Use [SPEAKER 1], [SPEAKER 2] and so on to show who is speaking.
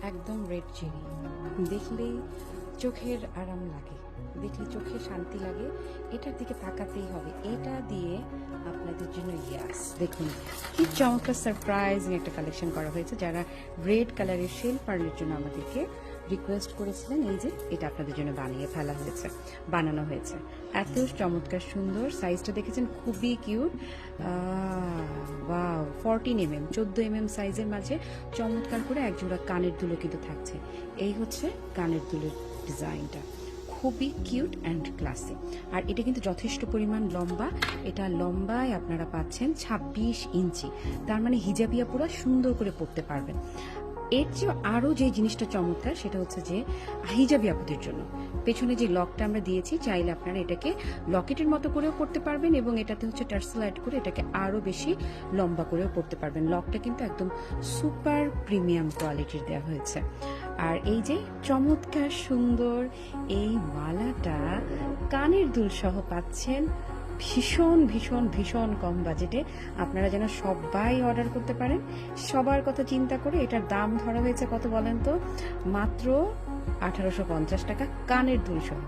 [SPEAKER 1] একদম red cherry, দেখলেই চোখের আরাম লাগে, দেখলে চোখে শান্তি লাগে, এটার দিকে তাকাতেই হবে। এটা দিয়ে আপনাদের জন্য ইয়াস দেখুন কি চমৎকার সারপ্রাইজিং একটা কালেকশন করা হয়েছে। যারা রেড কালারের শেল পার্লের জন্য আমাদেরকে রিকোয়েস্ট করেছিলেন, এই যে এটা আপনাদের জন্য বানানো হয়েছে। এত চমৎকার সুন্দর, সাইজটা দেখেছেন খুবই কিউট। ওয়াও, 14 mm 14 mm সাইজের মাঝে চমৎকার করে একজোড়া কানের দুলও কিন্তু থাকছে। এই হচ্ছে কানের দুলের ডিজাইনটা, খুবই কিউট অ্যান্ড ক্লাসি। আর এটা কিন্তু যথেষ্ট পরিমাণ লম্বা, এটা লম্বায় আপনারা পাচ্ছেন 26 ইঞ্চি, তার মানে হিজাবিয়া পুরো সুন্দর করে পরতে পারবেন। এর চেয়ে আরও যে জিনিসটা চমৎকার সেটা হচ্ছে যে হিজাবি আপুদের জন্য পেছনে যে লকটা আমরা দিয়েছি, চাইলে আপনারা এটাকে লকেটের মতো করেও পড়তে পারবেন এবং এটাতে হচ্ছে টার্সেল অ্যাড করে এটাকে আরও বেশি লম্বা করেও পড়তে পারবেন। লকটা কিন্তু একদম সুপার প্রিমিয়াম কোয়ালিটির দেওয়া হয়েছে। আর এই যে চমৎকার সুন্দর এই মালাটা কানের দুল সহ পাচ্ছেন ভীষণ ভীষণ ভীষণ কম বাজেটে। আপনারা যেন সবাই অর্ডার করতে পারেন, সবার কথা চিন্তা করে এটার দাম ধরা হয়েছে কত বলেন তো? মাত্র 1850 টাকা কানের দুল সহ।